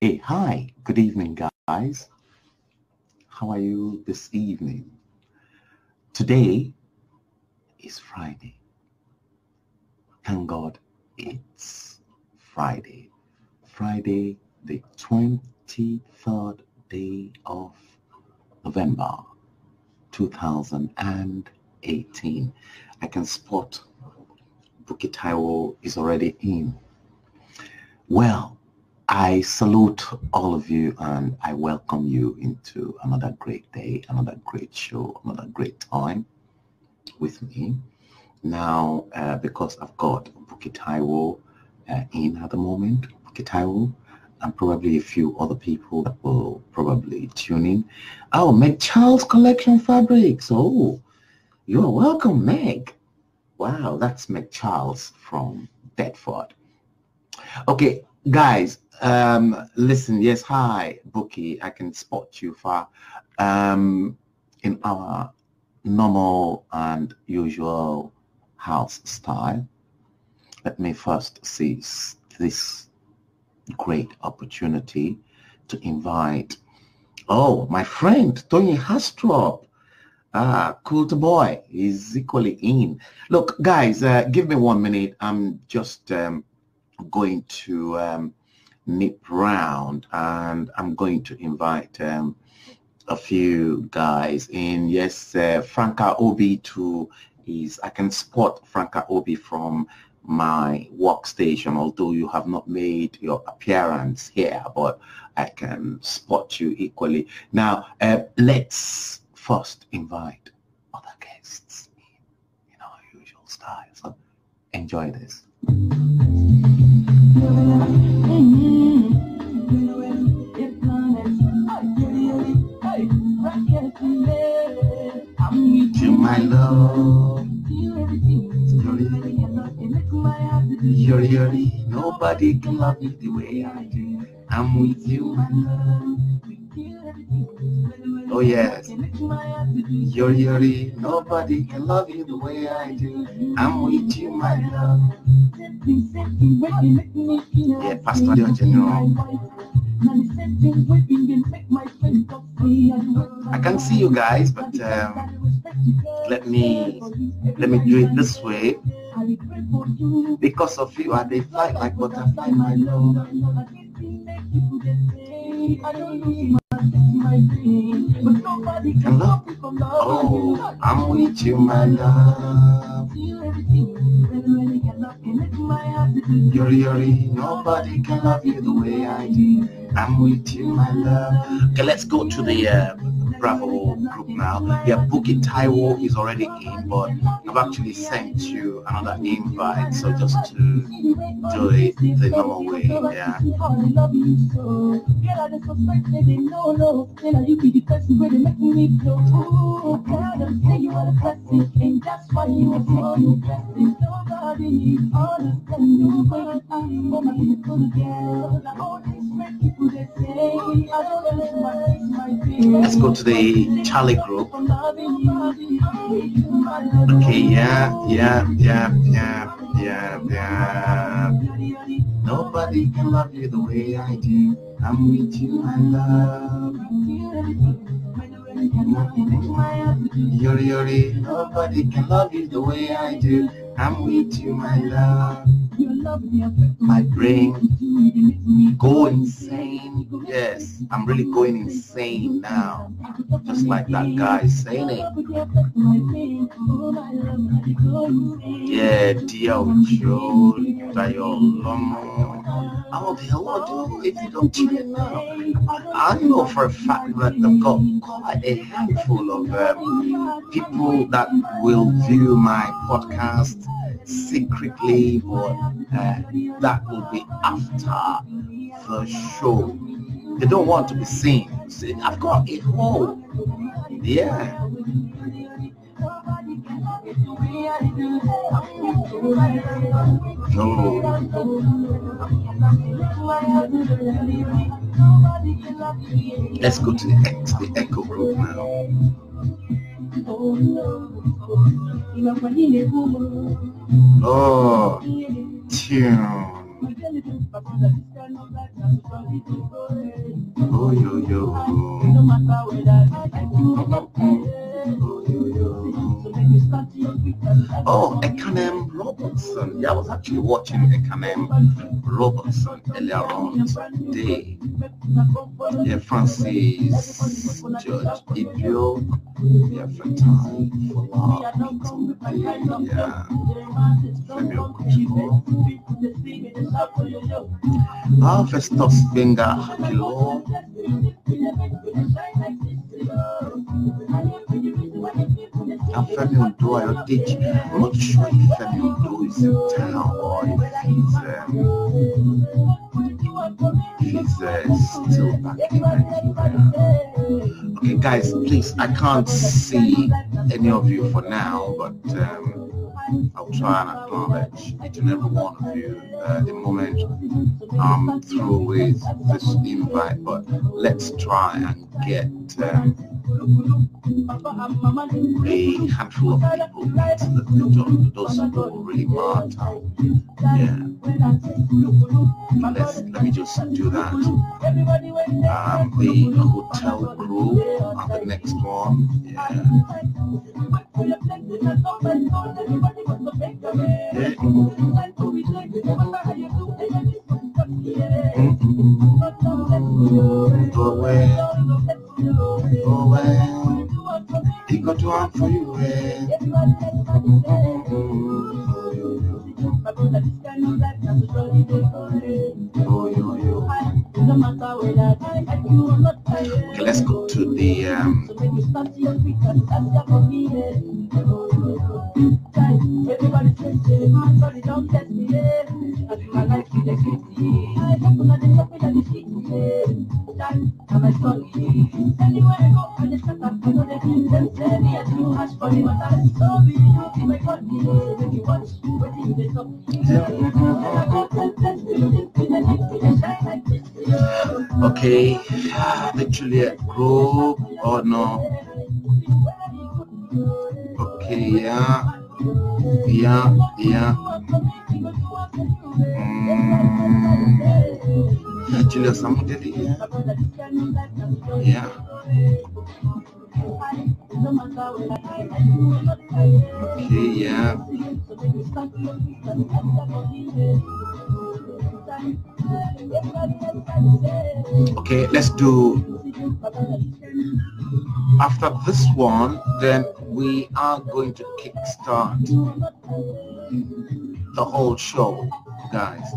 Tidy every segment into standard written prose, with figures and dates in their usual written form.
Hey, hi, good evening, guys. How are you this evening? Today is Friday. Thank God it's Friday. Friday, the 23rd day of November 2018. I can spot Bukky Taiwo is already in. Well, I salute all of you and I welcome you into another great day, another great show, another great time with me. Now, because I've got Bukky Taiwo in at the moment, Bukky Taiwo, and probably a few other people that will probably tune in. Oh, Meg Charles Collection Fabrics. Oh, you're welcome, Meg. Wow, that's Meg Charles from Bedford. Okay, guys, listen, yes, hi, Bukky, I can spot you far in our normal and usual house style. Let me first seize this great opportunity to invite, my friend, Tony Hastrop. Cool to boy is equally in. Look, guys, give me 1 minute. I'm just going to nip round and I'm going to invite a few guys in. Yes, Franca Obi too is, I can spot Franca Obi from my workstation, although you have not made your appearance here, but I can spot you equally. Now, let's first invite other guests in our usual style. So enjoy this. To my love, Yuri, nobody can love me the way I do. I'm with you, my love. Oh yes, Yuri, nobody can love you the way I do. I'm with you, my love. Yeah, Pastor General. I can see you guys, but let me do it this way. Because of you, they fly like butterfly, my love. Hello? Oh, I'm with you, my love. Yuri, nobody can love you the way I do. I'm with you, my love. Okay, let's go to the Bravo group now. Yeah, Bukky Taiwo is already in, but I've actually sent you another invite, so just to do it the normal way. Yeah. Let's go to the Charlie group. Okay, yeah. Nobody can love you the way I do. I'm with you, my love. Yuri, nobody can love you the way I do. I'm with you, my love. My brain go insane. Yes, I'm really going insane now. Just like that guy is saying it. Yeah, Dio, Dayo Lomo. How the hell do if you don't tune in now? I know for a fact that they've got quite a handful of people that will view my podcast secretly, but that will be after the show. They don't want to be seen. See, I've got a whole, yeah. No. Let's go to the Echo group now. Oh, tune. Oh, yo, yo. Oh, Ekanem Robertson. Yeah, I was actually watching Ekanem Robertson earlier on today. Yeah, Francis George Ibio. Yeah, Fatai Fola. Yeah, Femi Okuchukwu. Festus Benga Hakilo. And Femi Odo Ayodeji. I'm not sure if Femi Odo is in town or if he's still back in Nigeria. Okay, guys, please, I can't see any of you for now, but I'll try and acknowledge each and every one of you the moment I'm through with this invite. But let's try and get a handful of people into the door. Those people really matter. Yeah. Let me just do that. The hotel group and the next one. Yeah. Go away. Go away. He got to answer for you. Okay, let's go to the okay, the Juliet group or no? Okay, yeah. Julius Samudeli, yeah. Okay, yeah. Okay, let's do after this one, then we are going to kickstart the whole show, guys.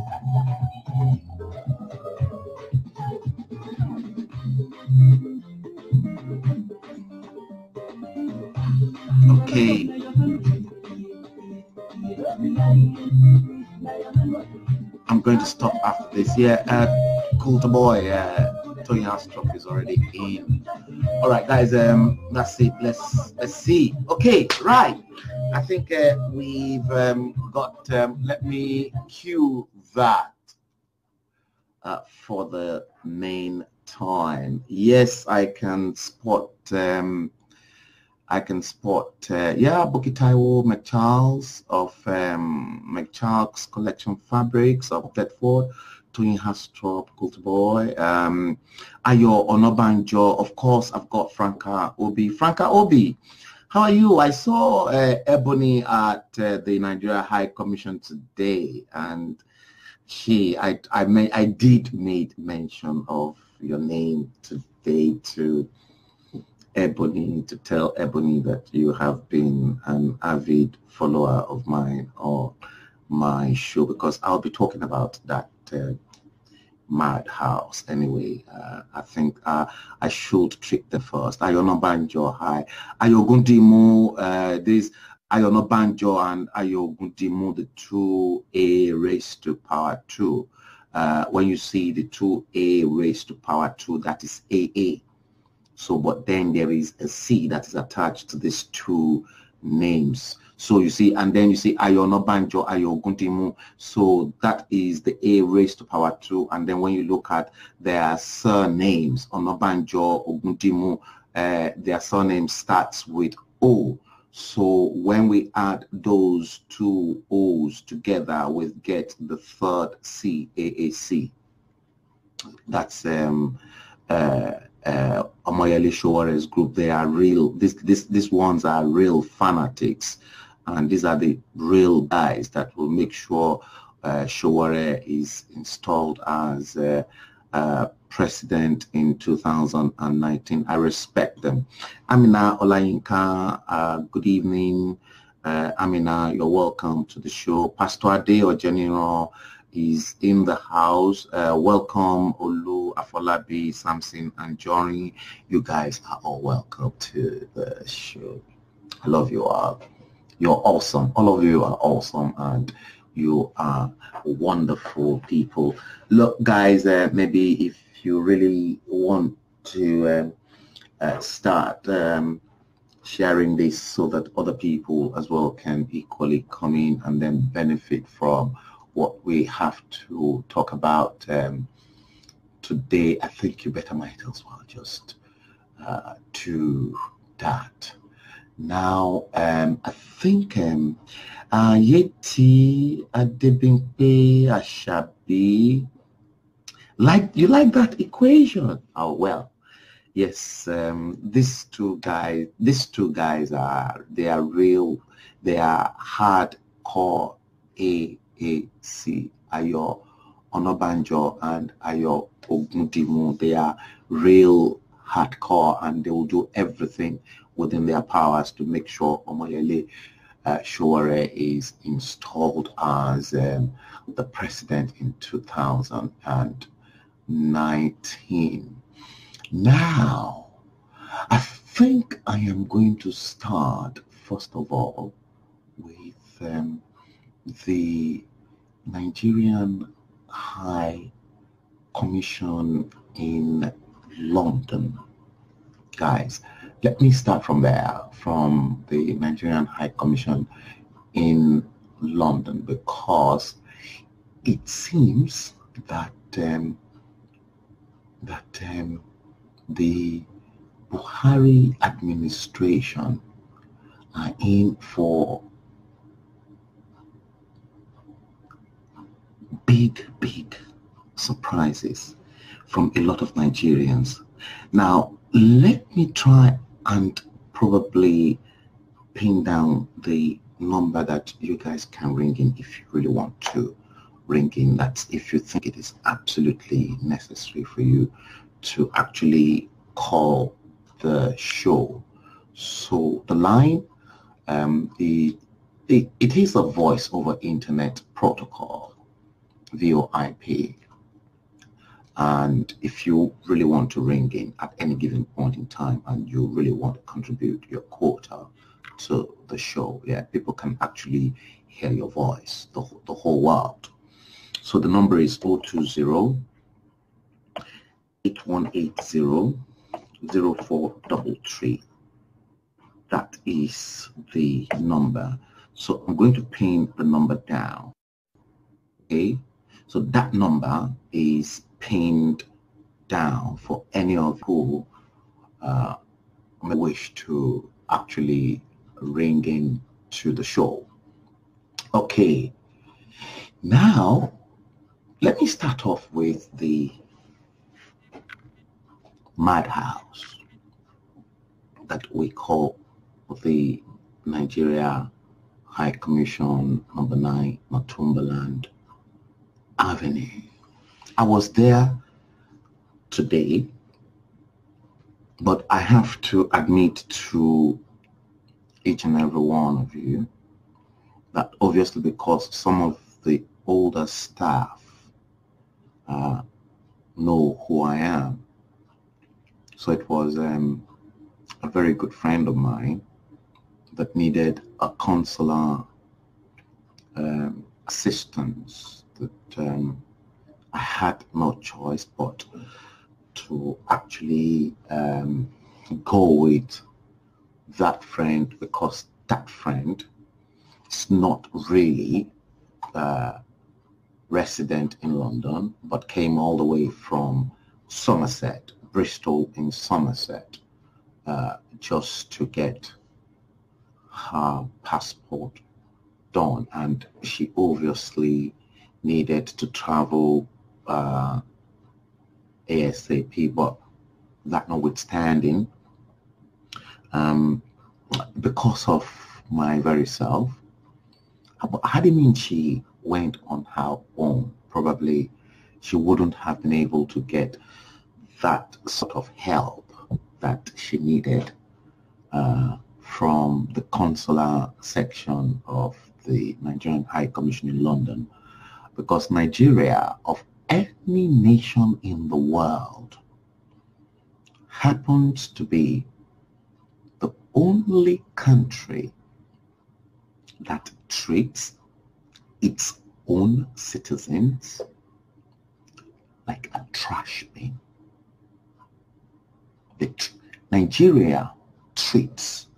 Okay. I'm going to stop after this. Yeah, cool to boy. Tony Astrop is already in. All right, guys. That's it. Let's see. Okay, right. I think we've got. Let me cue that for the main time. Yes, I can spot. Bukky Taiwo McCharles of McCharles Collection Fabrics of Thetford, Tony Hastrop, Good Boy, Ayo Onobanjo. Of course, I've got Franca Obi. Franca Obi, how are you? I saw Ebony at the Nigeria High Commission today, and I did make mention of your name today to Ebony, to tell Ebony that you have been an avid follower of mine or my show, because I'll be talking about that madhouse anyway. I think I should trick the first. Ayono Banjo, hi. Ayogundimu, this Ayono Banjo and Ayogundimu, the 2a raised to power 2. When you see the 2a raised to power 2, that is AA. So, but then there is a C that is attached to these two names. So you see, and then you see Ayono Banjo, Ayogundimu. So that is the A raised to power 2. And then when you look at their surnames, Onobanjo, Ogundimu, their surname starts with O. So when we add those two O's together, we get the third C, AAC. That's Omoyele Showare's group. They are real. These ones are real fanatics, and these are the real guys that will make sure Showare is installed as president in 2019. I respect them. Amina Olayinka, good evening. Amina, you're welcome to the show. Pastor Ade Ojeniro is in the house. Welcome, Olu, Afolabi, Samson, and Johnny. You guys are all welcome to the show. I love you all. You're awesome. All of you are awesome, and you are wonderful people. Look, guys, maybe if you really want to start sharing this so that other people as well can equally come in and then benefit from what we have to talk about today, I think you better might as well just do that. Now, I think Yeti Adebimpe Ashabi, you like that equation? Oh well, yes. These two guys are real. They are hardcore AAC. Ayo Onabanjo and Ayo Ogundimu. They are real hardcore, and they will do everything within their powers to make sure Omoyele Showare is installed as the president in 2019. Now, I think I am going to start, first of all, with the Nigerian High Commission in London. Guys, let me start from there, from the Nigerian High Commission in London, because it seems that the Buhari administration are in for big surprises from a lot of Nigerians. Now, let me try and probably pin down the number that you guys can ring in if you really want to ring in. That's if you think it is absolutely necessary for you to actually call the show. So the line, it is a voice over internet protocol, VoIP. And if you really want to ring in at any given point in time and you really want to contribute your quota to the show, yeah, people can actually hear your voice, the whole world. So the number is 020-8180-0433. That is the number. So I'm going to pin the number down. Okay, so that number is pinned down for any of who may wish to actually ring in to the show. Okay, now let me start off with the madhouse that we call the Nigeria High Commission number 9, Northumberland Avenue. I was there today, but I have to admit to each and every one of you that obviously, because some of the older staff know who I am, so it was a very good friend of mine that needed a consular assistance that I had no choice but to actually go with that friend, because that friend is not really resident in London, but came all the way from Somerset, Bristol in Somerset, just to get her passport done, and she obviously needed to travel ASAP. But that notwithstanding, because of my very self, had it mean she went on her own, probably she wouldn't have been able to get that sort of help that she needed from the consular section of the Nigerian High Commission in London, because Nigeria, of any nation in the world, happens to be the only country that treats its own citizens like a trash bin. Nigeria treats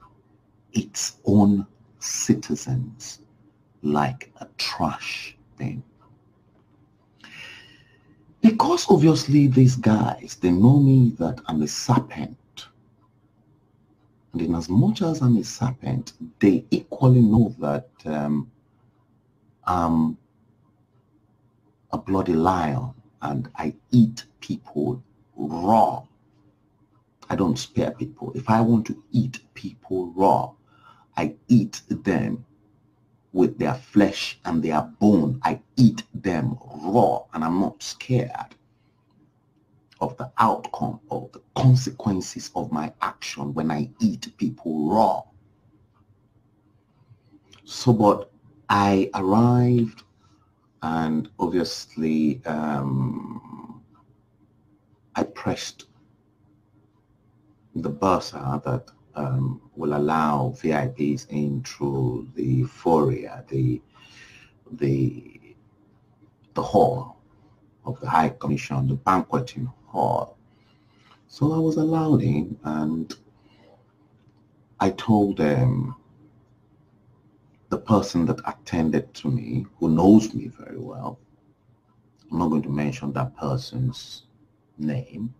its own citizens like a trash bin. Because obviously these guys, they know me that I'm a serpent. And in as much as I'm a serpent, they equally know that I'm a bloody lion and I eat people raw. I don't spare people. If I want to eat people raw, I eat them with their flesh and their bone. I eat them raw, and I'm not scared of the outcome or the consequences of my action when I eat people raw. So, but I arrived, and obviously I pressed the buzzer that will allow VIPs in through the foyer, the hall of the High Commission, the banqueting hall. So I was allowed in, and I told the person that attended to me, who knows me very well, I'm not going to mention that person's name,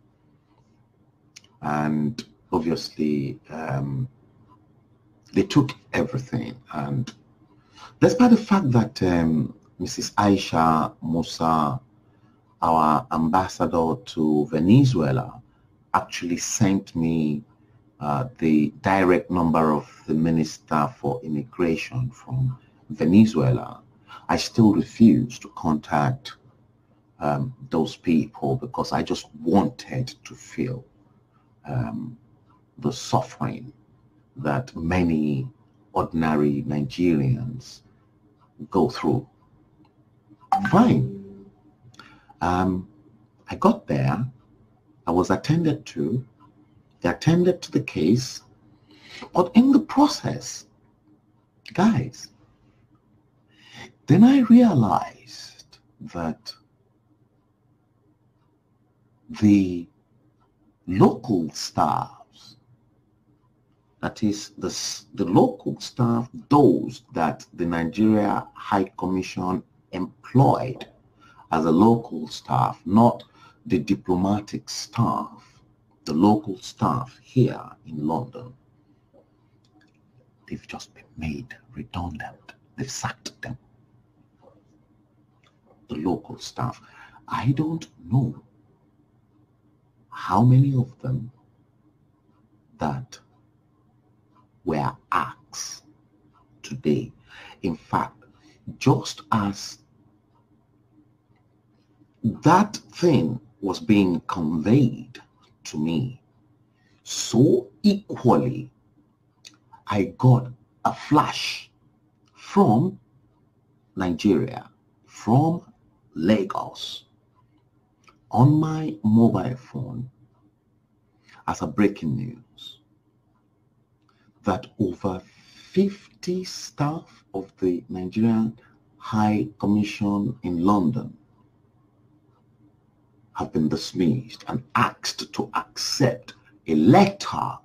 and obviously they took everything. And despite the fact that Mrs. Aisha Musa, our ambassador to Venezuela, actually sent me the direct number of the Minister for Immigration from Venezuela, I still refuse to contact those people, because I just wanted to feel the suffering that many ordinary Nigerians go through. Fine. I got there. I was attended to. They attended to the case. But in the process, guys, then I realized that the local staffs, that is the local staff, those that the Nigeria High Commission employed as a local staff, not the diplomatic staff, the local staff here in London, they've just been made redundant. They've sacked them. The local staff. I don't know how many of them that were asked today. In fact, just as that thing was being conveyed to me, so equally I got a flash from Nigeria, from Lagos, on my mobile phone as a breaking news that over 50 staff of the Nigerian High Commission in London have been dismissed and asked to accept a letter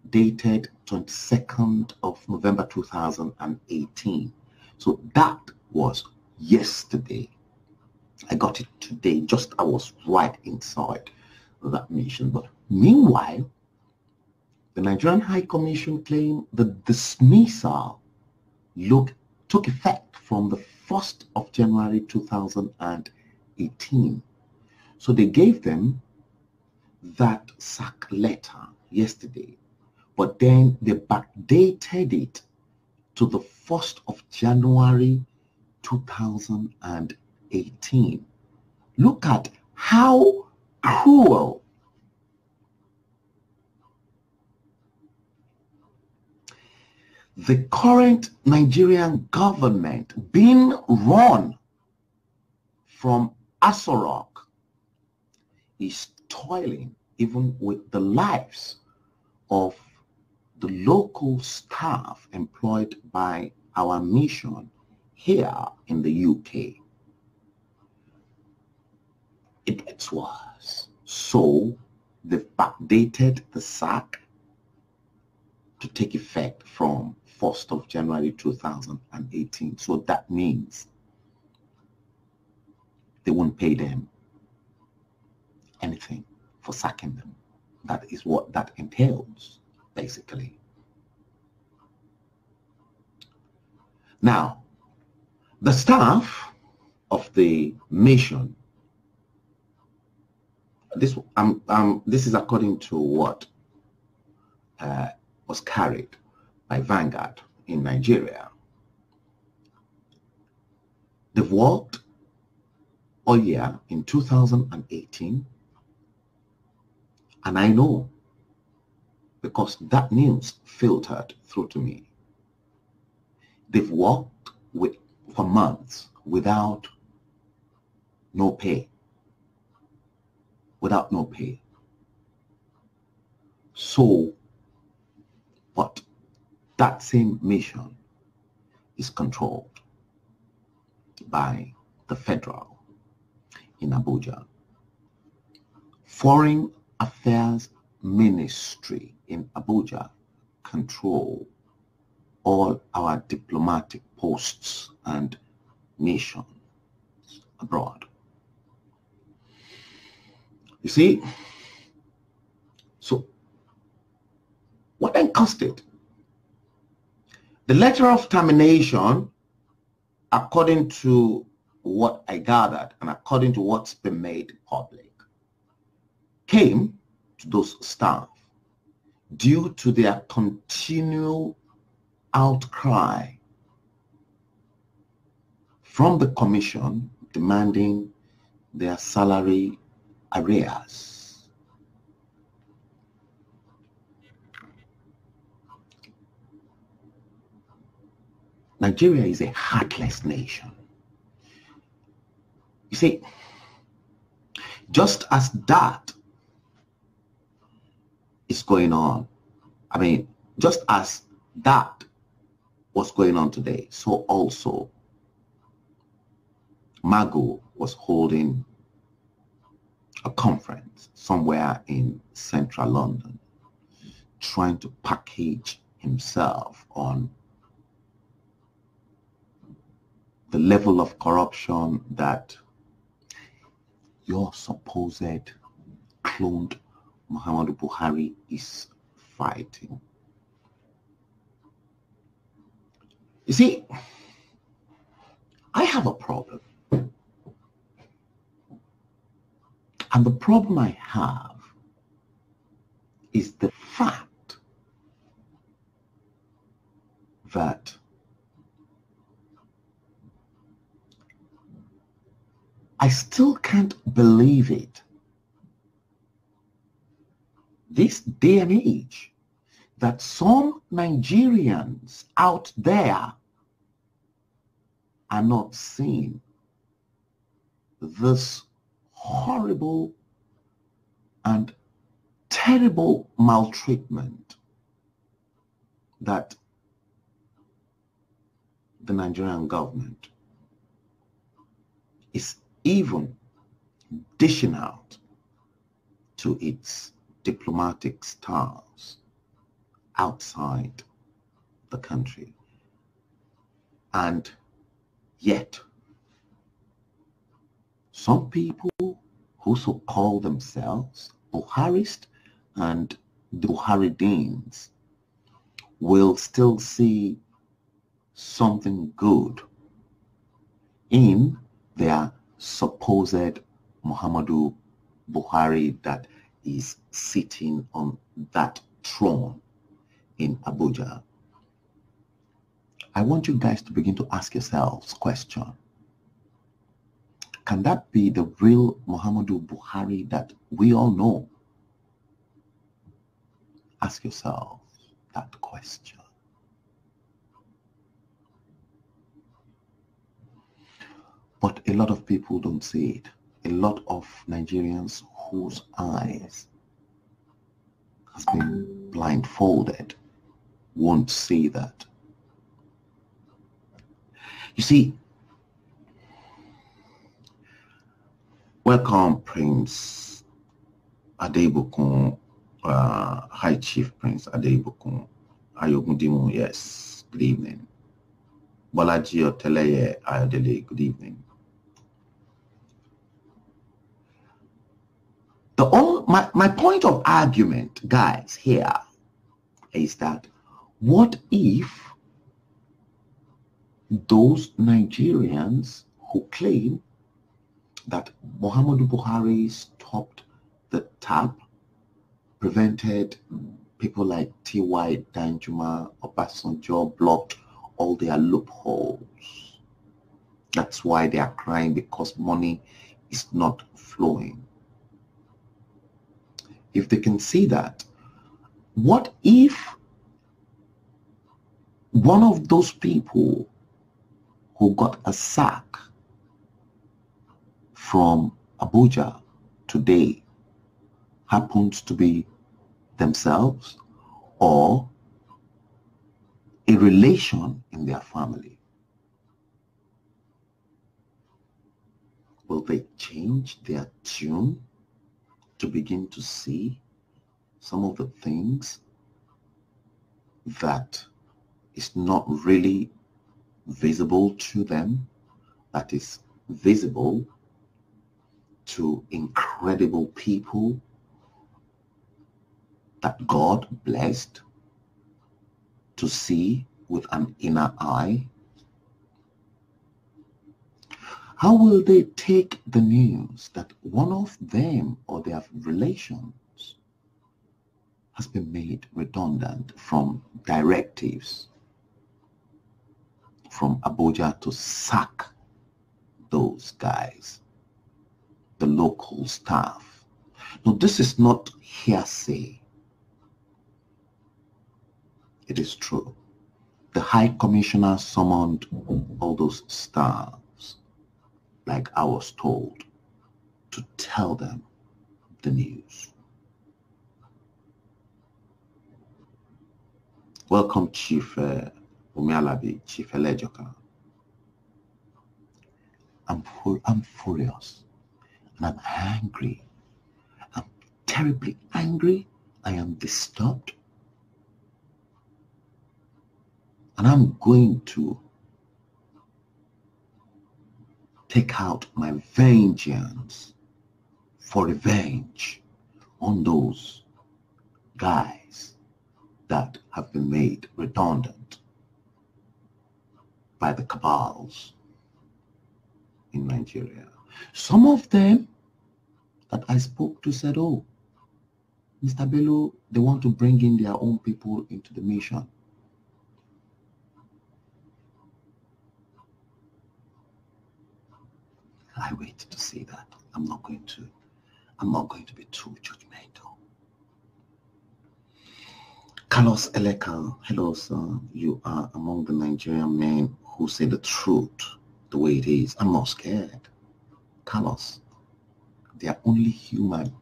dated 22nd of November 2018. So that was yesterday. I got it today, just I was right inside that mission. But meanwhile, The Nigerian High Commission claimed the dismissal took effect from the 1st of January 2018. So they gave them that sack letter yesterday, but then they backdated it to the 1st of January 2018. Look at how cruel the current Nigerian government, being run from Aso Rock, is toiling even with the lives of the local staff employed by our mission here in the UK. It gets worse. So they've backdated the sack to take effect from 1st of January 2018. So that means they won't pay them anything for sacking them. That is what that entails, basically. Now, the staff of the mission, this is according to what was carried by Vanguard in Nigeria. They've worked all year in 2018, and I know because that news filtered through to me. They've worked for months without no pay. Without no pay. So, but that same mission is controlled by the federal in Abuja. Foreign Affairs Ministry in Abuja control all our diplomatic posts and missions abroad. You see, so what then caused it? The letter of termination, according to what I gathered and according to what's been made public, came to those staff due to their continual outcry from the commission demanding their salary arrears. Nigeria is a heartless nation. You see, just as that is going on, I mean, just as that was going on today, so also Magu was holding a conference somewhere in central London, trying to package himself on the level of corruption that your supposed cloned Muhammadu Buhari is fighting. You see, I have a problem. And the problem I have is the fact that I still can't believe it. This day and age, that some Nigerians out there are not seeing this horrible and terrible maltreatment that the Nigerian government is even dishing out to its diplomatic stars outside the country. And yet, some people who so call themselves Buharists and the Buharidians will still see something good in their supposed Muhammadu Buhari that is sitting on that throne in Abuja. I want you guys to begin to ask yourselves question. Can that be the real Muhammadu Buhari that we all know? Ask yourself that question. But a lot of people don't see it. A lot of Nigerians whose eyes has been blindfolded won't see that. You see, welcome Prince Adebukun, High Chief Prince Adebukun. Ayogundimu, yes, good evening. Bolaji Oteleye Ayodele, good evening. My point of argument, guys, here is that what if those Nigerians who claim that Muhammadu Buhari stopped the tap, prevented people like T.Y. Danjuma, Obasanjo, blocked all their loopholes. That's why they are crying, because money is not flowing. If they can see that, what if one of those people who got a sack from Abuja today happens to be themselves or a relation in their family? Will they change their tune to begin to see some of the things that is not really visible to them, that is visible to incredible people that God blessed to see with an inner eye? How will they take the news that one of them or their relations has been made redundant from directives from Abuja to sack those guys, the local staff? Now, this is not hearsay. It is true. The High Commissioner summoned all those staffs, like I was told, to tell them the news. Welcome, Chief Umialabi, Chief Elejoka. I'm furious and I'm angry. I'm terribly angry. I am disturbed. And I'm going to take out my vengeance for revenge on those guys that have been made redundant by the cabals in Nigeria. Some of them that I spoke to said, oh, Mr. Bello, they want to bring in their own people into the mission. I wait to see that. I'm not going to be too judgmental. Carlos Eleka, hello sir. You are among the Nigerian men who say the truth the way it is. I'm not scared. Carlos, they are only human.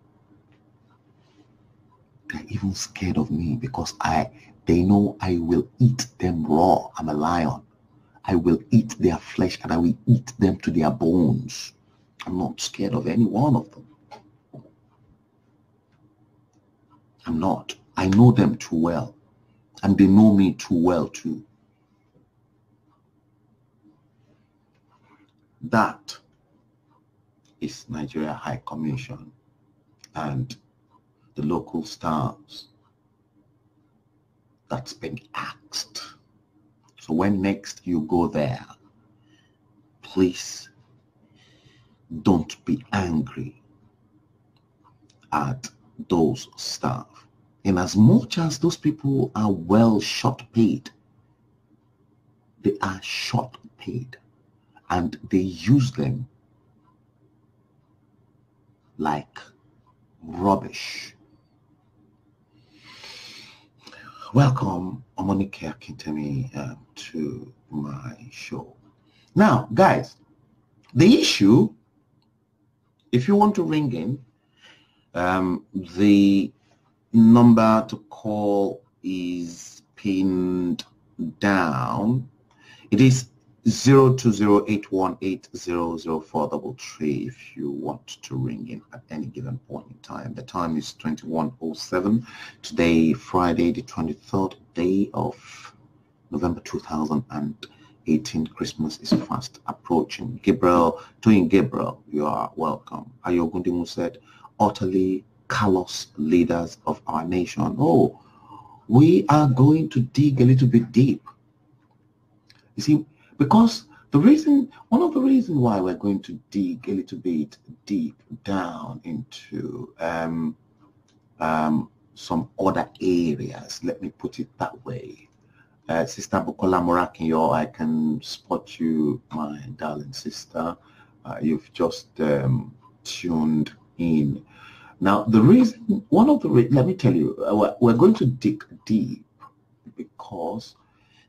They're even scared of me because they know I will eat them raw. I'm a lion. I will eat their flesh and I will eat them to their bones. I'm not scared of any one of them. I'm not. I know them too well. And they know me too well too. That is Nigeria High Commission and the local staffs that's been asked. So when next you go there, please don't be angry at those staff. In as much as those people are well short paid, they are short paid and they use them like rubbish. Welcome, Omonike Akintemi, to my show. Now, guys, the issue, if you want to ring in, the number to call is pinned down. It is 0208180043 if you want to ring in at any given point in time. The time is 21:07. Today, Friday, the 23rd day of November 2018. Christmas is fast approaching. Toyin Gabriel, you are welcome. Ayogundimu said, utterly callous leaders of our nation. Oh, we are going to dig a little bit deep. You see, because one of the reasons why we're going to dig a little bit deep down into some other areas, let me put it that way. Sister Bukola Morakinyo, I can spot you, my darling sister. You've just tuned in. Now, let me tell you, we're going to dig deep because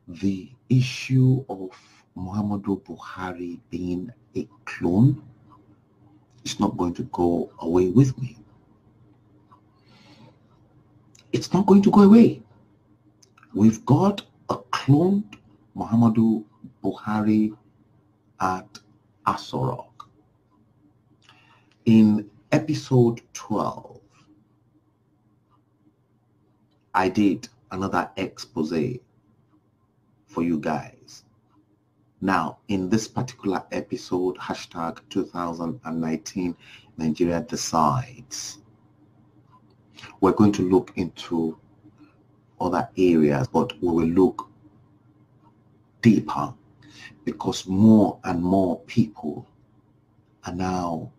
the issue of Muhammadu Buhari being a clone is not going to go away with me. It's not going to go away. We've got a cloned Muhammadu Buhari at Aso Rock. In episode 12, I did another expose for you guys. Now, in this particular episode, hashtag 2019 Nigeria Decides, we're going to look into other areas, but we will look deeper because more and more people are now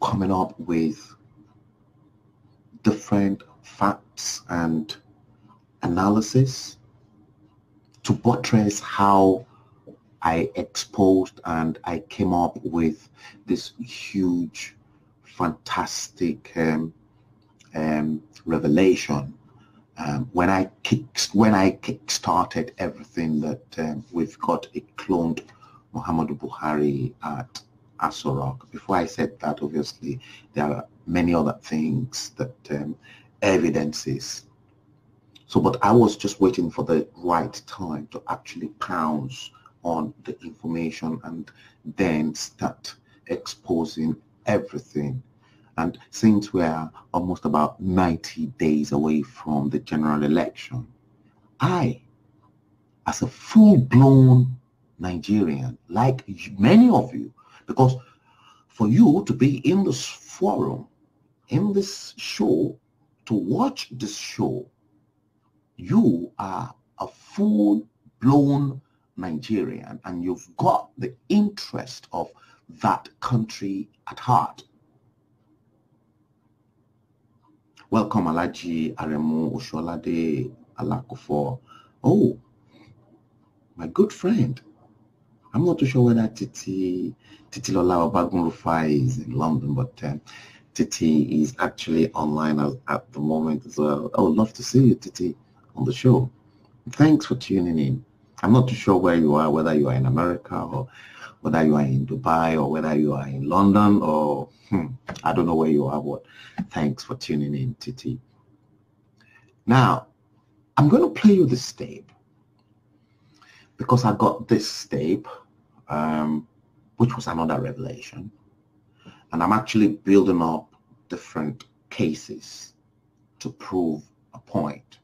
coming up with different facts and analysis to buttress how I exposed and I came up with this huge, fantastic revelation when I kick-started everything that we've got a cloned Muhammadu Buhari at Aso Rock. Before I said that, obviously, there are many other things that evidences. So, but I was just waiting for the right time to actually pounce on the information and then start exposing everything. And since we're almost about 90 days away from the general election, I, as a full-blown Nigerian, like many of you, because for you to be in this forum, in this show, to watch this show, you are a full-blown Nigerian and you've got the interest of that country at heart. Welcome, Alaji Aremu Osholade Alakufo. Oh, my good friend. I'm not too sure whether Titi Lola Obagunrufa is in London, but Titi is actually online at the moment as well. I would love to see you, Titi, on the show. Thanks for tuning in. I'm not too sure where you are, whether you are in America or whether you are in Dubai or whether you are in London or I don't know where you are, but thanks for tuning in, Titi. Now, I'm going to play you this tape because I got this tape, which was another revelation, and I'm actually building up different cases to prove a point.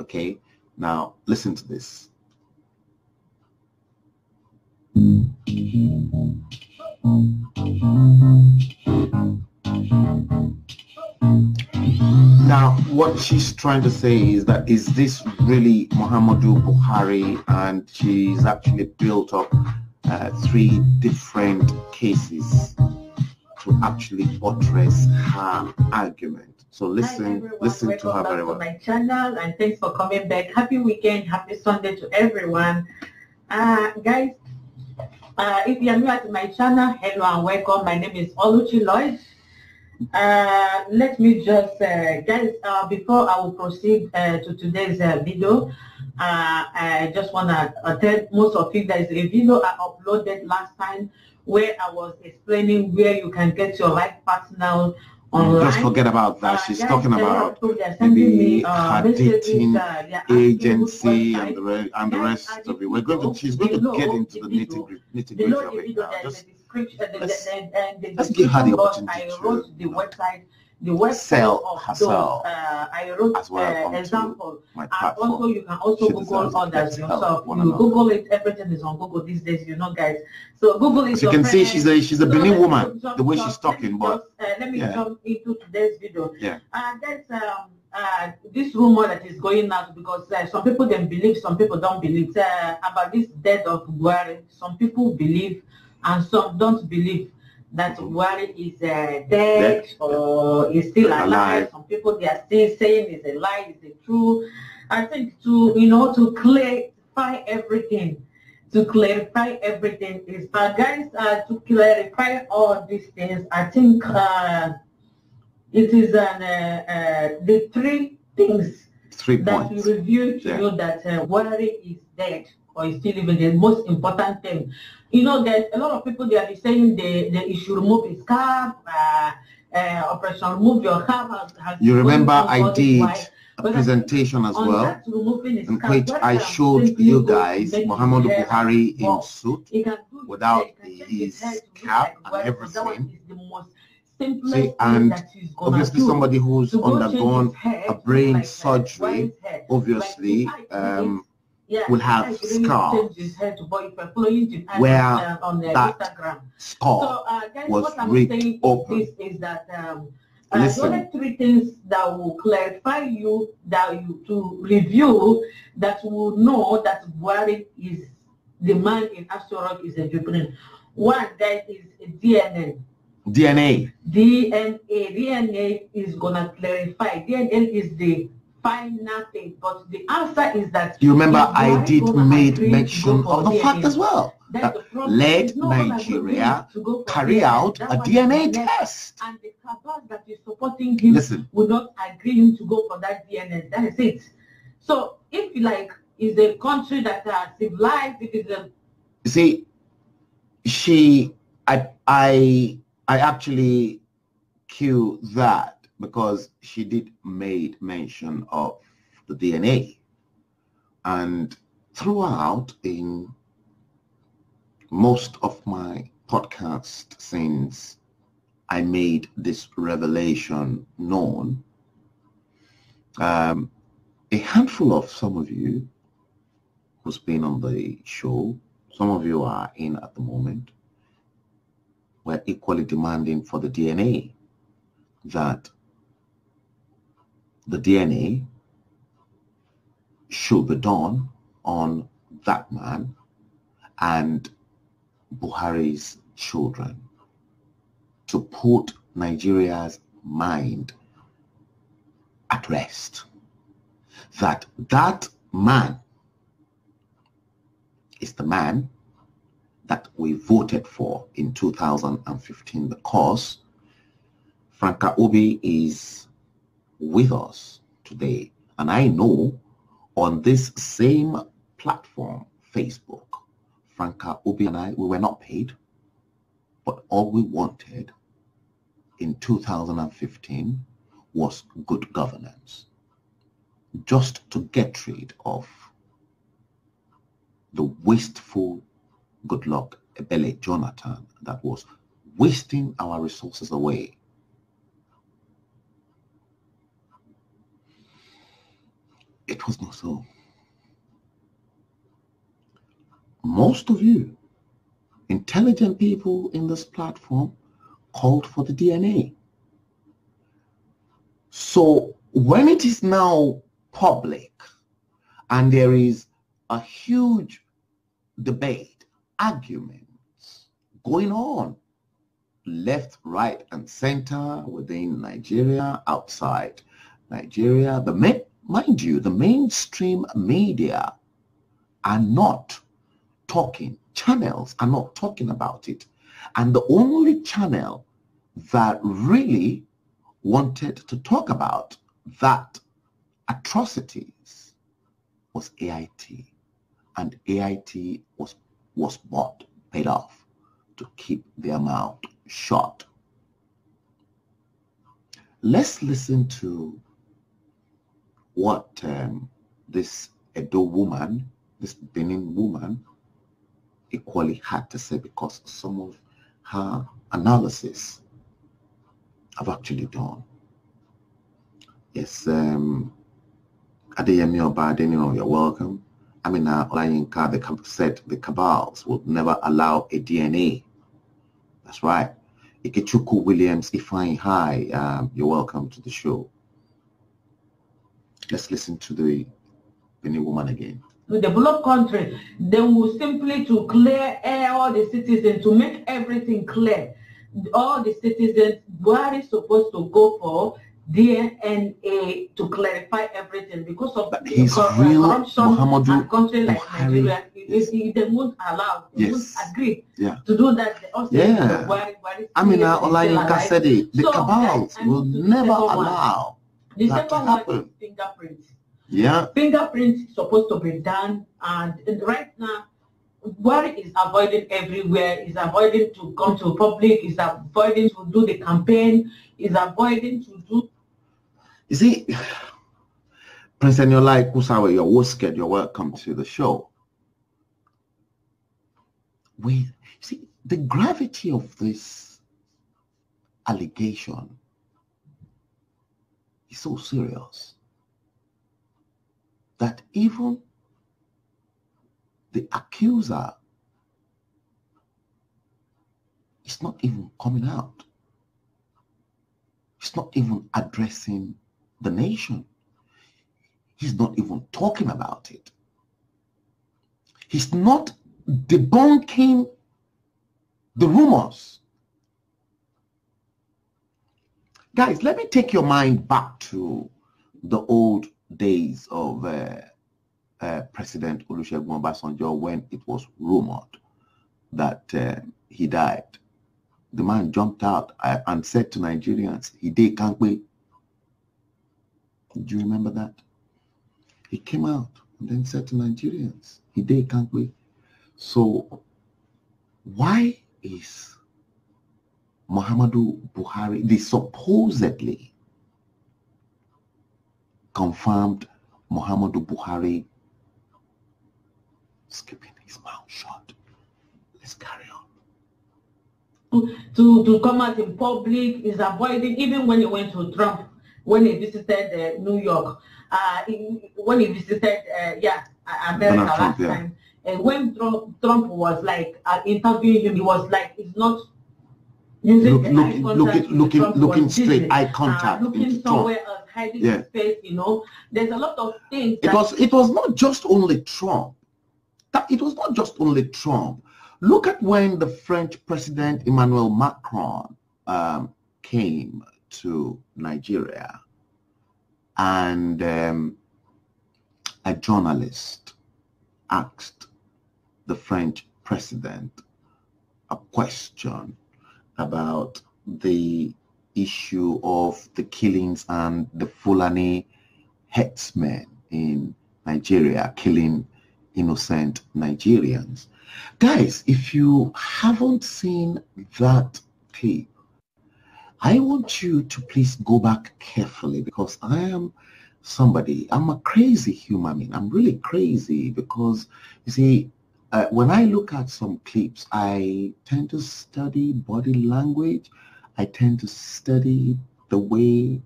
Okay, now listen to this. Now, what what she's trying to say is that, is this really Muhammadu Buhari? And she's actually built up 3 different cases to actually buttress her argument. So listen to her very well. Welcome to my channel, and thanks for coming back. Happy weekend, happy Sunday to everyone. Guys, if you are new to my channel, hello and welcome. My name is Oluchi Lloyd. Let me just, guys, before I will proceed to today's video, I just want to tell most of you, there is a video I uploaded last time where I was explaining where you can get your life partner online. Just forget about that. She's guys, talking about maybe her dating agency and the rest of it. We're going to, she's going to get into the nitty-gritty of it now. Just let's give her the opportunity the website sell herself. I wrote as well example. My platform. And also you can also Google others yourself. You Google it. Everything is on Google these days, you know, guys. So Google is. You can see she's a Benin woman. The way she's talking, but let me jump into today's video. Yeah. There's this rumor that is going out because some people don't believe, some people don't believe about this death of Buhari. Some people believe and some don't believe that Buhari is dead or is still alive. Some people, they are still saying it's a lie, it's a true. I think to clarify everything, is guys, to clarify all these things. I think it is the 3 things that we reviewed to you that Buhari is dead or is still living. The most important thing, you know, there's a lot of people, they are saying they should remove his cap, operation remove your cap. You remember I did a presentation as well, in which I showed you guys Muhammadu Buhari in suit without his cap and everything. See, and obviously somebody who's undergone a brain surgery, obviously will have scars where that scar was ripped open. Is that the only 3 things that will clarify you, to review, that will know that Buhari is the man in Aso Rock is a Jubilee. One, that is DNA. DNA is gonna clarify. DNA is the final thing, but the answer is that you remember I did made mention of the fact as well that let Nigeria carry out a DNA test, and the cabal that is supporting him will not agree him to go for that DNA. That is it. So if is a country that are civilized, it is a, you see, I actually cue that because she did made mention of the DNA, and throughout in most of my podcasts since I made this revelation known, a handful of some of you who's been on the show, some of you are in at the moment, were equally demanding for the DNA, that the DNA should be done on that man and Buhari's children to put Nigeria's mind at rest. That man is the man that we voted for in 2015, because Franca Obi is with us today. And I know on this same platform, Facebook, Franca Obi and I, we were not paid, but all we wanted in 2015 was good governance, just to get rid of the wasteful Goodluck Ebele Jonathan that was wasting our resources away. It was not so. Most of you, intelligent people in this platform, called for the DNA. So when it is now public and there is a huge debate, arguments going on left, right, and center within Nigeria, outside Nigeria, mind you, the mainstream media are not talking, channels are not talking about it. And the only channel that really wanted to talk about that atrocities was AIT. And AIT was bought, paid off to keep their mouth shut. Let's listen to what this Edo woman, this Benin woman, equally had to say, because some of her analysis I've actually done. Yes, Adeyemi Obadeniro, you're welcome. Amina Olayinka said the cabals would never allow a DNA. That's right. Ikechukwu Williams, Ifeanyi, hi, you're welcome to the show. Let's listen to the Benin woman again. To develop country, they will simply to clear all the citizens, to make everything clear. All the citizens, what is supposed to go for DNA to clarify everything because of corruption in a country like Nigeria. They won't allow, they won't agree to do that. They also Amina Olayinka said it. The cabals will never allow the that to second one happen. is fingerprints. Yeah. Fingerprints is supposed to be done, and right now, what is avoiding everywhere is avoiding to come to public, is avoiding to do the campaign, is avoiding to do. You see, Prince Eniola Kusawe, you're Wosked, you're welcome to the show. See, the gravity of this allegation is so serious that even the accuser is not even coming out. He's not even addressing the nation. He's not even talking about it. He's not debunking the rumors. Guys, let me take your mind back to the old days of President Olusegun Obasanjo, when it was rumored that he died. The man jumped out and said to Nigerians, he did can't wait. Do you remember that? He came out and then said to Nigerians, he did can't wait. So why is Muhammadu Buhari, the supposedly confirmed Muhammadu Buhari, keeping his mouth shut? Let's carry on. To come out in public, is avoiding, even when he went to Trump, when he visited New York, when he visited America last time, and when Trump was like interviewing him, he was like, he's not using looking straight, eye contact, looking somewhere else, hiding his face. You know, there's a lot of things. It was not just only Trump. It was not just only Trump. Look at when the French President Emmanuel Macron came to Nigeria, and a journalist asked the French president a question about the issue of the killings and the Fulani herdsmen in Nigeria killing innocent Nigerians. Guys, if you haven't seen that clip, I want you to please go back carefully, because I am I'm a crazy human being. I'm really crazy because, you see, when I look at some clips, I tend to study body language. I tend to study the way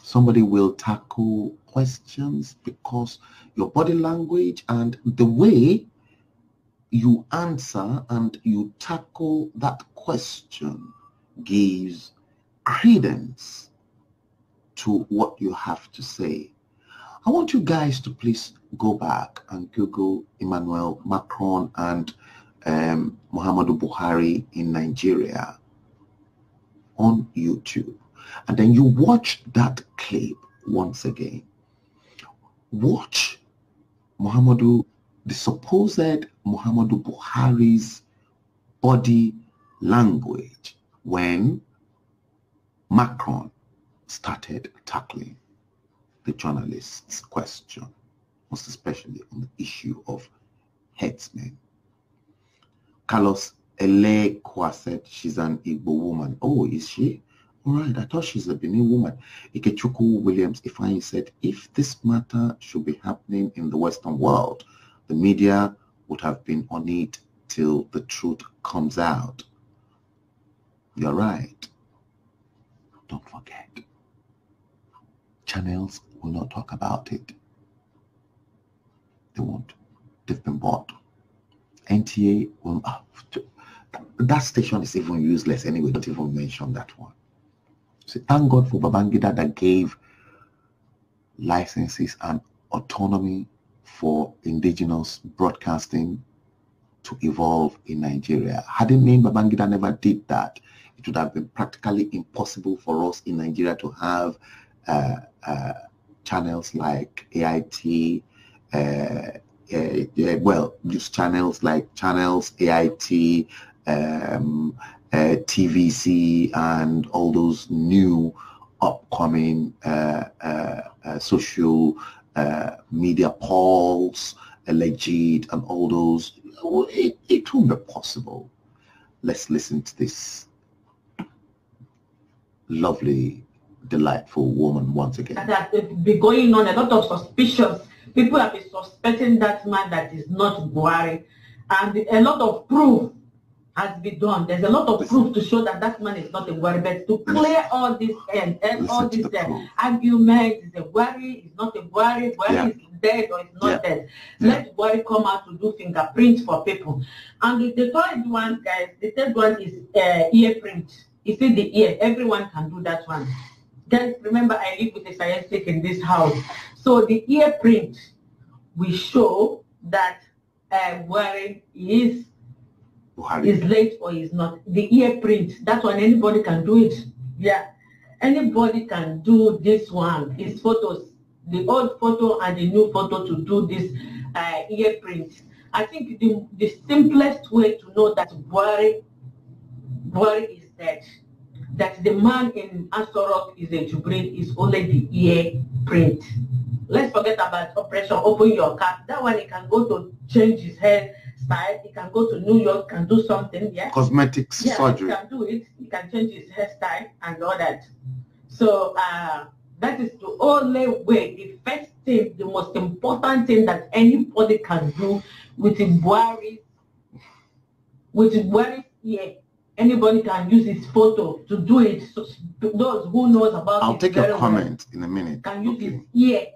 somebody will tackle questions, because your body language and the way you answer and you tackle that question gives credence to what you have to say. I want you guys to please go back and Google Emmanuel Macron and Muhammadu Buhari in Nigeria on YouTube. And then you watch that clip once again. Watch the supposed Muhammadu Buhari's body language when Macron started tackling the journalist's question, most especially on the issue of headsmen. Carlos Elekwa said she's an Igbo woman. Oh, is she? All right, I thought she's a Benin woman. Ikechukwu Williams Ifeanyi said, if this matter should be happening in the Western world, the media would have been on it till the truth comes out. You're right. Don't forget. Channels will not talk about it. They won't. They've been bought. NTA will... that station is even useless anyway. Don't even mention that one. So thank God for Babangida that gave licenses and autonomy for indigenous broadcasting to evolve in Nigeria. Had it been Babangida never did that, it would have been practically impossible for us in Nigeria to have channels like AIT, these channels like Channels, AIT, TVC, and all those new upcoming social media polls, Legit, and all those. It won't be possible. Let's listen to this lovely, delightful woman once again. That be going on, a lot of suspicions. People have been suspecting that man that is not Buhari, and a lot of proof has been done. There's a lot of proof to show that that man is not a Buhari, but to clear all this and all this argument, is a Buhari, is not a Buhari, Buhari is dead or is not dead. Let Buhari come out to do fingerprints for people. And the third one, guys, the third one is ear print. You see the ear, everyone can do that one. Guys, remember I live with a scientific in this house. So the ear print will show that Buhari is late or is not. The ear print, that one, anybody can do it. Yeah, anybody can do this one. It's photos, the old photo and the new photo, to do this ear print. I think the simplest way to know that Buhari is dead, that the man in Asorok is a Jubril, is only the ear print. Let's forget about Operation Open Your Cap. That one, he can go to change his hair style. He can go to New York, can do something. Yeah, cosmetics surgery. He can do it. He can change his hairstyle and all that. So that is the only way. The first thing, the most important thing that anybody can do with Buhari's ear. Anybody can use his photo to do it. So those who knows about it, I'll take your comment in a minute. Can use his ear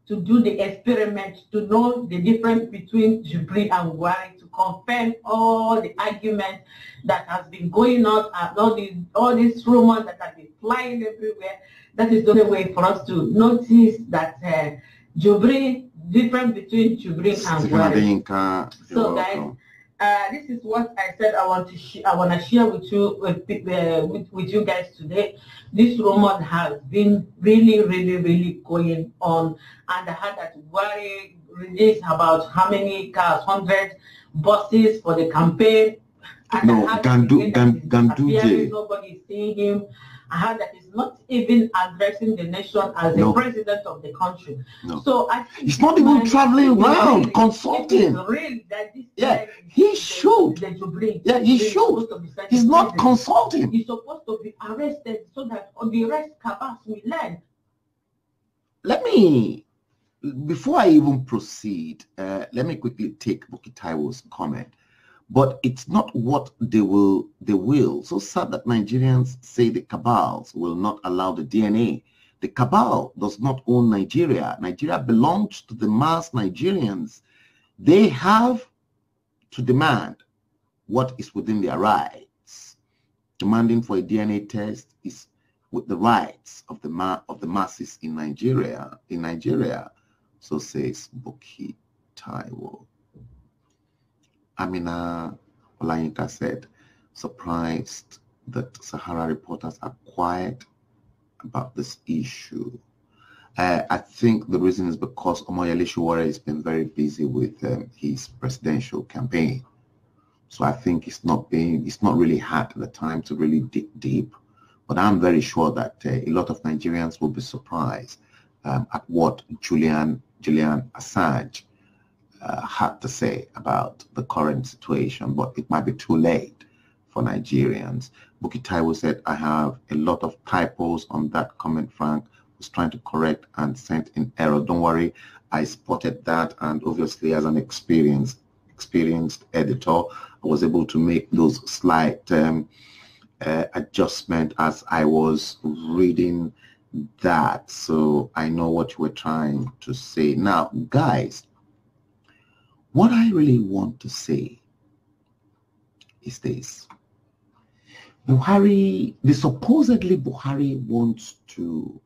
to do the experiment, to know the difference between Jubril and Buhari, to confirm all the arguments that has been going on, and all these rumors that have been flying everywhere. That is the only way for us to notice that Jubril, difference between Jubril and Buhari. So guys, this is what I said I want to share with you with you guys today. This rumor has been really going on, and I heard that Buhari released about how many cars, 100 buses for the campaign. And no, Ganduje. Nobody is seeing him. I heard that he's not even addressing the nation as the president of the country. No. So I think he's not even traveling around consulting. He should. Yeah, he should. He's not consulting. He's supposed to be arrested so that the rest cabals will learn. Let me, before I even proceed, let me quickly take Bukky Taiwo's comment. But it's not what they will. So sad that Nigerians say the cabals will not allow the DNA. The cabal does not own Nigeria. Nigeria belongs to the mass Nigerians. They have to demand what is within their rights. Demanding for a DNA test is with the rights of the masses in Nigeria. So says Bukky Taiwo. Amina Olayinka said, surprised that Sahara reporters are quiet about this issue. I think the reason is because Omoyele Sowore has been very busy with his presidential campaign. So I think it's not really had the time to really dig deep. But I'm very sure that a lot of Nigerians will be surprised at what Julian Assange had to say about the current situation. But it might be too late for Nigerians. Bukky Taiwo said, I have a lot of typos on that comment Frank was trying to correct and sent in error. Don't worry, I spotted that, and obviously as an experienced editor, I was able to make those slight adjustment as I was reading that, so I know what you were trying to say. Now, guys, what I really want to say is this. Supposedly Buhari wants to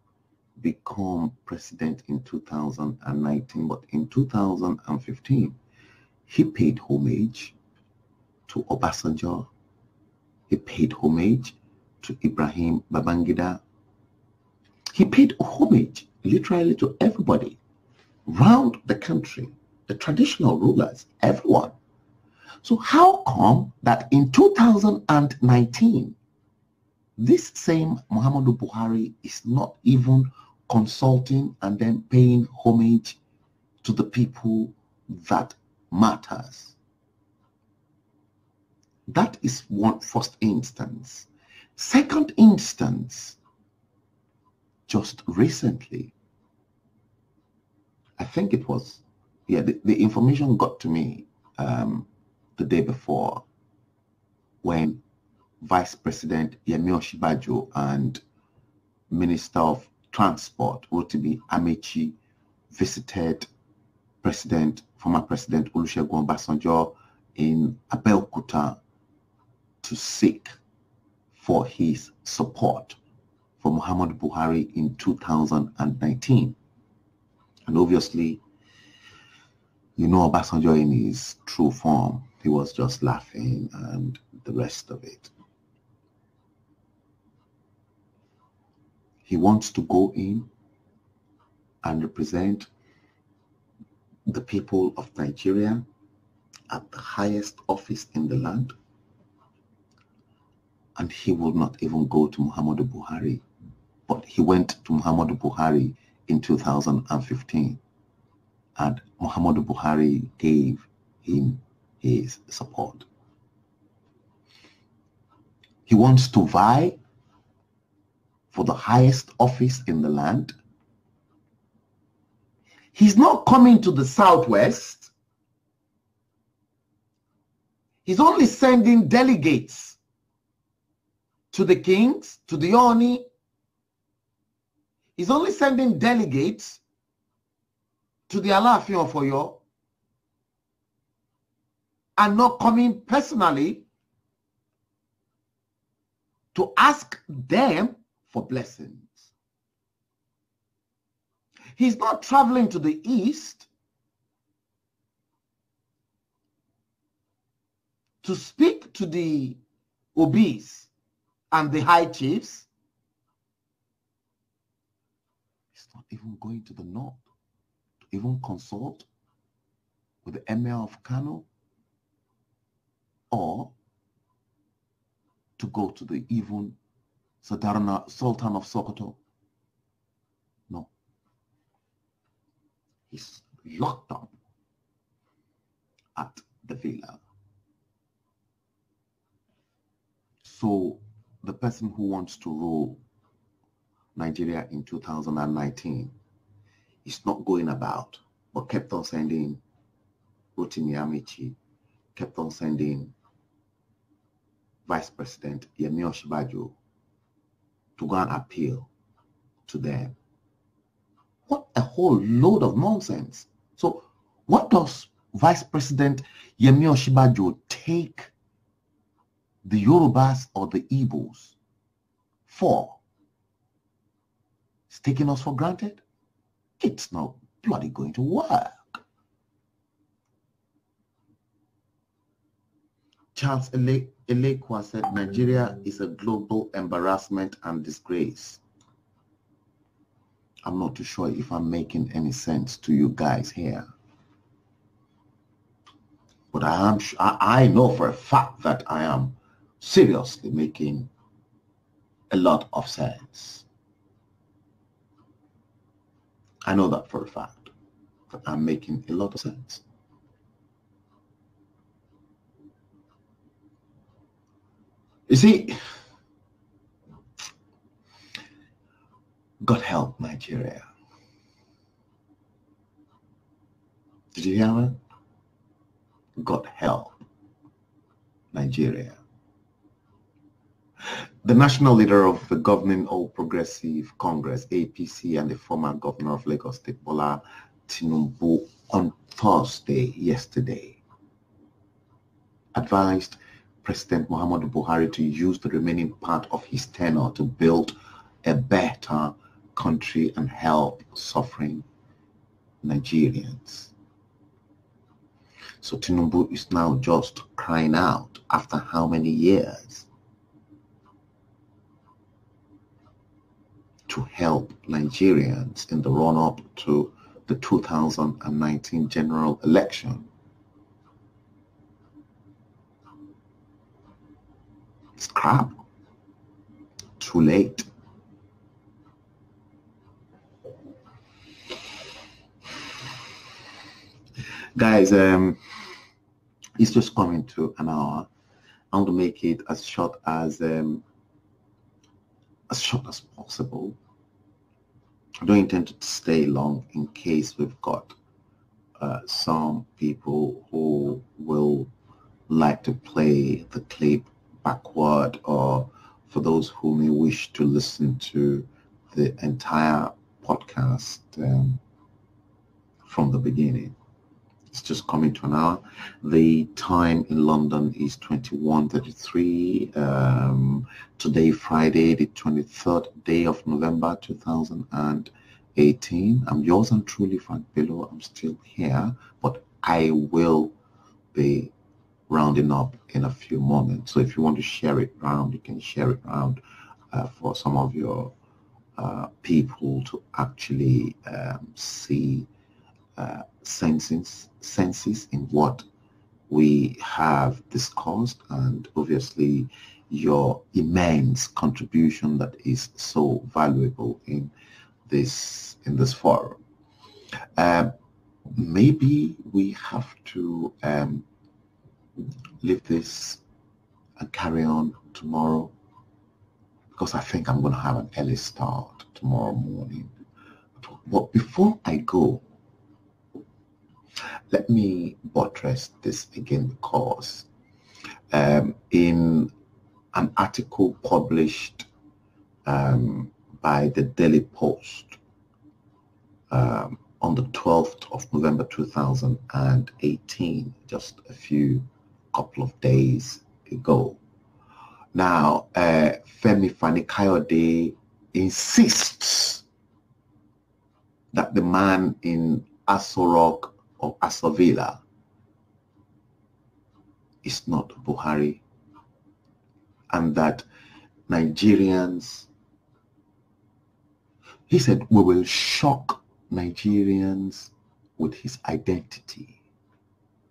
become president in 2019, but in 2015, he paid homage to Obasanjo. He paid homage to Ibrahim Babangida. He paid homage literally to everybody around the country, the traditional rulers, everyone. So how come that in 2019, this same Muhammadu Buhari is not even consulting and then paying homage to the people that matters? That is one first instance. Second instance, just recently, I think it was, the information got to me the day before when Vice President Yemi Osinbajo and Minister of Transport Rotimi Amaechi visited former President Olusegun Obasanjo in Abeokuta to seek for his support for Muhammadu Buhari in 2019. And obviously, you know Obasanjo in his true form. He was just laughing and the rest of it. He wants to go in and represent the people of Nigeria at the highest office in the land. And he will not even go to Muhammadu Buhari. But he went to Muhammadu Buhari in 2015. And Muhammadu Buhari gave him his support. He wants to vie for the highest office in the land. He's not coming to the Southwest. He's only sending delegates to the kings, to the Oni. He's only sending delegates to the Alaafin of Oyo and not coming personally to ask them for blessings. He's not traveling to the east to speak to the Obis and the high chiefs. He's not even going to the north to even consult with the Emir of Kano or to go to the even Sultan of Sokoto. No. He's locked up at the villa. So the person who wants to rule Nigeria in 2019 is not going about, but kept on sending Rotimi Amaechi, kept on sending Vice President Yemi Osinbajo to go and appeal to them. What a whole load of nonsense. So what does Vice President Yemi Osinbajo take the Yorubas or the Igbos for? It's taking us for granted. It's not bloody going to work. Charles Elekwa said, Nigeria is a global embarrassment and disgrace. I'm not too sure if I'm making any sense to you guys here. But I know for a fact that I am seriously making a lot of sense. I know that for a fact, that I'm making a lot of sense. You see, God help Nigeria. Did you hear that? God help Nigeria. The national leader of the governing All Progressive Congress, APC, and the former governor of Lagos State, Bola Tinubu, on Thursday, yesterday, advised President Muhammadu Buhari to use the remaining part of his tenure to build a better country and help suffering Nigerians. So Tinubu is now just crying out after how many years to help Nigerians in the run-up to the 2019 general election. It's crap. Too late. Guys, it's just coming to an hour. I want to make it as short as possible. I don't intend to stay long in case we've got some people who will like to play the clip backward, or for those who may wish to listen to the entire podcast from the beginning. It's just coming to an hour. The time in London is 21:33. Today, Friday, the 23rd day of November 2018. I'm yours and truly, Frank Bello. I'm still here, but I will be rounding up in a few moments. So if you want to share it around, you can share it around for some of your people to actually see senses in what we have discussed, and obviously your immense contribution that is so valuable in this forum. Maybe we have to leave this and carry on tomorrow, because I think I'm going to have an early start tomorrow morning. But before I go, let me buttress this again, because in an article published by the Daily Post on the 12th of November 2018, just a couple of days ago. Now, Femi Fani-Kayode insists that the man in Aso Rock or Aso Villa is not Buhari, and that Nigerians, he said, we will shock Nigerians with his identity.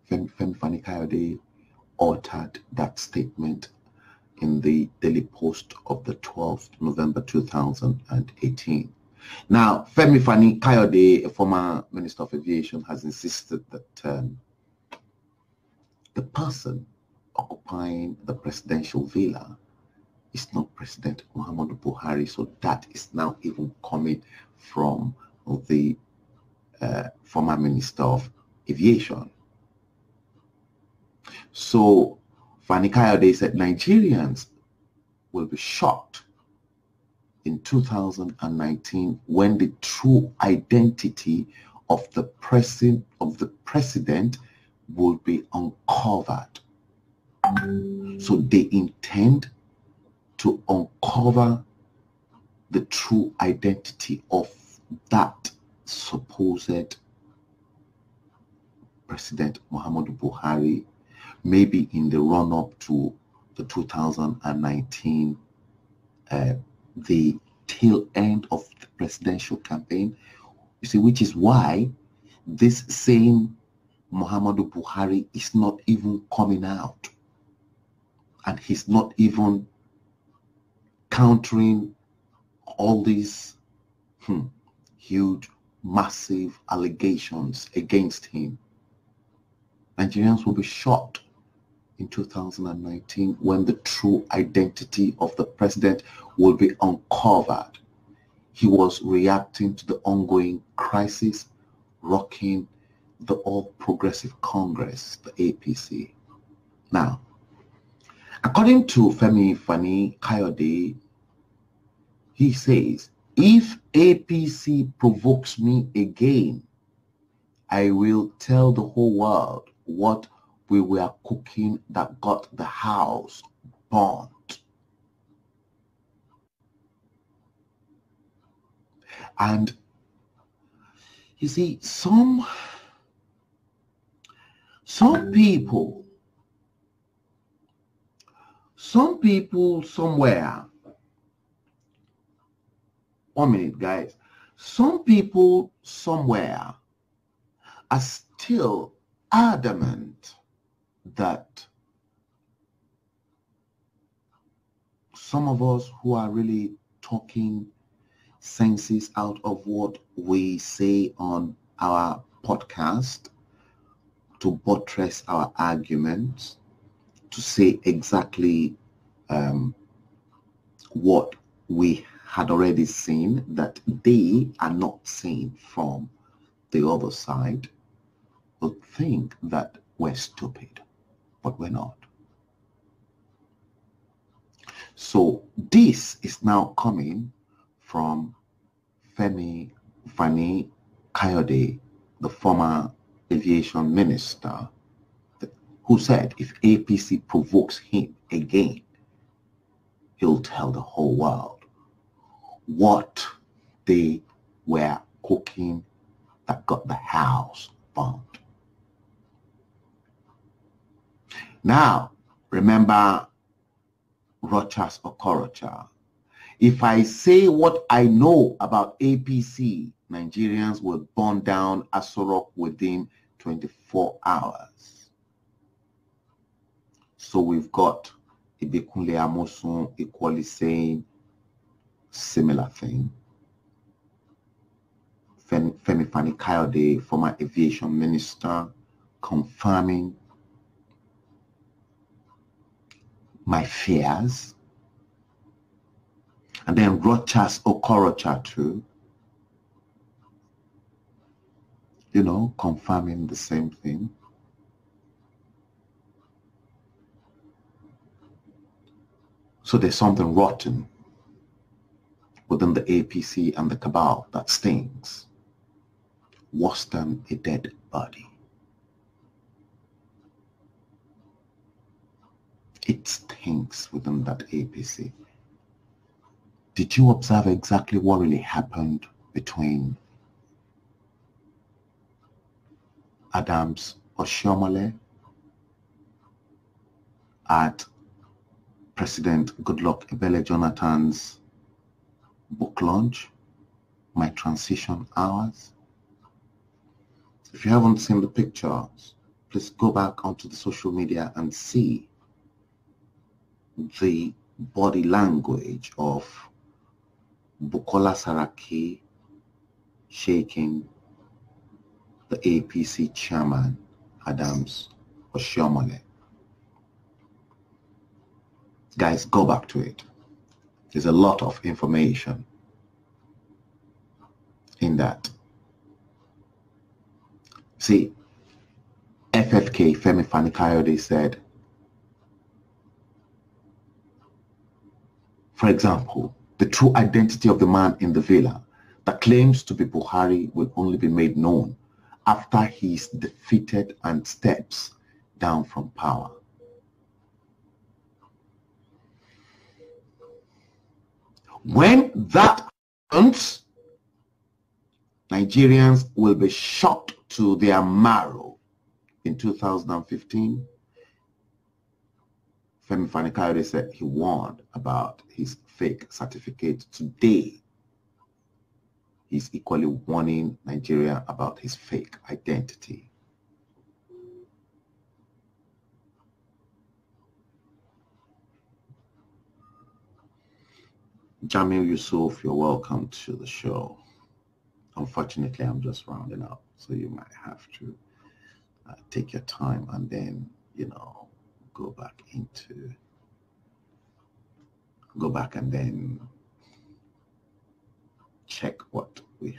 Femi Fani-Kayode uttered that statement in the Daily Post of the 12th November 2018. Now, Femi Fani-Kayode, a former Minister of Aviation, has insisted that the person occupying the presidential villa is not President Muhammadu Buhari. So that is now even coming from the former Minister of Aviation. So Fani-Kayode said Nigerians will be shocked in 2019 when the true identity of the president will be uncovered. So they intend to uncover the true identity of that supposed President Muhammadu Buhari, maybe in the run-up to the 2019, the tail end of the presidential campaign. You see, which is why this same Muhammadu Buhari is not even coming out, and he's not even countering all these huge, massive allegations against him. Nigerians will be shocked in 2019 when the true identity of the president will be uncovered. He was reacting to the ongoing crisis rocking the All Progressive Congress, the APC. Now, according to Femi Fani Kayode, he says, if APC provokes me again, I will tell the whole world what we were cooking that got the house burnt. And you see, some people somewhere, 1 minute guys, some people somewhere are still adamant that some of us who are really talking senses out of what we say on our podcast to buttress our arguments, to say exactly what we had already seen that they are not seeing from the other side, will think that we're stupid, but we're not. So this is now coming from Femi Fani Kayode, the former aviation minister, who said if APC provokes him again, he'll tell the whole world what they were cooking that got the house burned. Now, remember Rochas Okorocha. If I say what I know about APC, Nigerians will burn down Aso Rock within 24 hours. So we've got Ibikunle Amosun equally saying similar thing. Femi Fani Kayode, former aviation minister, confirming my fears. And then Rochas Okorocha too, you know, confirming the same thing. So there's something rotten within the APC and the cabal that stings worse than a dead body. It stinks within that APC. Did you observe exactly what really happened between Adams Oshiomhole at President Goodluck Ebele Jonathan's book launch, My Transition Hours? If you haven't seen the pictures, please go back onto the social media and see the body language of Bukola Saraki shaking the APC chairman, Adams Oshiomhole. Guys, go back to it. There's a lot of information in that. See, FFK, Femi Fani Kayode, said, for example, the true identity of the man in the villa that claims to be Buhari will only be made known after he is defeated and steps down from power. When that happens, Nigerians will be shocked to their marrow. In 2015, Femi Fani-Kayode said he warned about his fake certificate. Today, he's equally warning Nigeria about his fake identity. Jamil Yusuf, you're welcome to the show. Unfortunately, I'm just rounding up, so you might have to take your time and then, you know, go back and then check what we've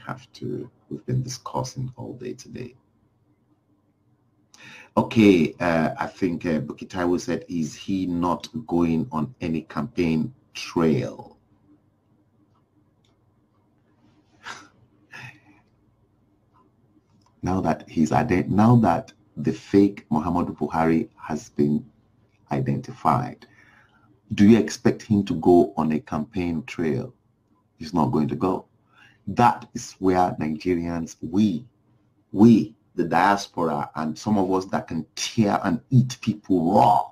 been discussing all day today. Okay, I think Bukky Taiwo said, is he not going on any campaign trail? Now that the fake Muhammadu Buhari has been identified, do you expect him to go on a campaign trail? He's not going to go. That is where Nigerians, we, the diaspora, and some of us that can tear and eat people raw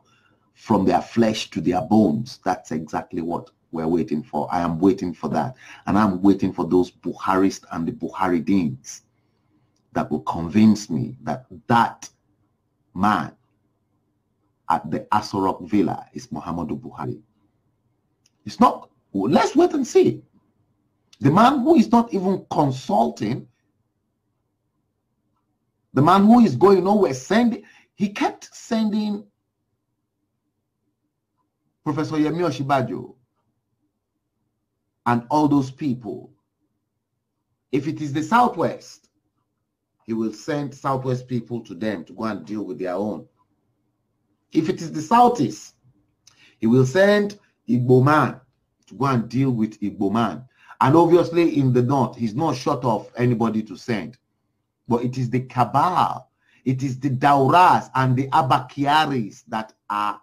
from their flesh to their bones, that's exactly what we're waiting for. I am waiting for that. And I'm waiting for those Buharists and the Buharidins that will convince me that that man at the Aso Rock Villa is Muhammadu Buhari. It's not. Let's wait and see. The man who is not even consulting, the man who is going nowhere, he kept sending Professor Yemi Osinbajo and all those people. If it is the Southwest, he will send Southwest people to them to go and deal with their own. If it is the Southeast, he will send Igbo man to go and deal with Igbo man. And obviously in the North, he's not short of anybody to send. But it is the cabal, it is the Dauras and the Abakiaris that are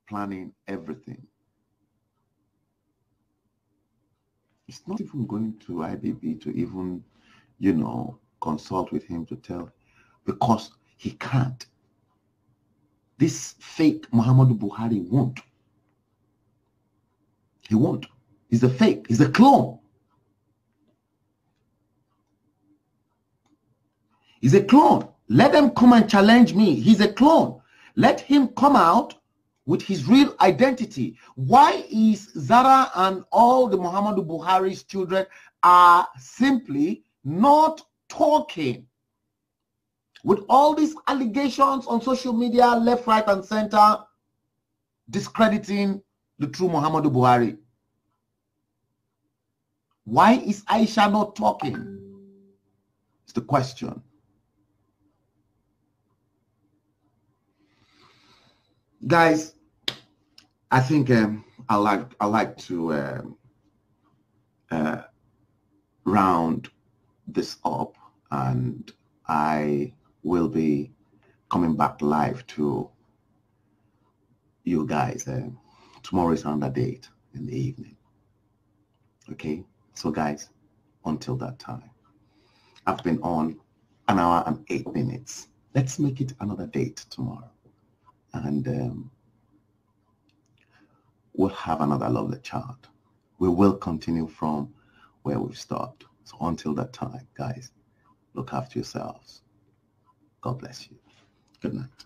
planning everything. It's not even going to IBB to even, you know, consult with him to tell, because he can't. This fake Muhammadu Buhari won't. He won't. He's a fake. He's a clone. He's a clone. Let them come and challenge me. He's a clone. Let him come out with his real identity. Why is Zara and all the Muhammadu Buhari's children are simply not talking? With all these allegations on social media, left, right, and center, discrediting the true Muhammadu Buhari. Why is Aisha not talking? It's the question. Guys, I think I like to round this up, and I will be coming back live to you guys. Tomorrow is another date in the evening. Okay, so guys, until that time, I've been on 1 hour and 8 minutes. Let's make it another date tomorrow. And we'll have another lovely chat. We will continue from where we've stopped. So until that time, guys, look after yourselves. God bless you. Good night.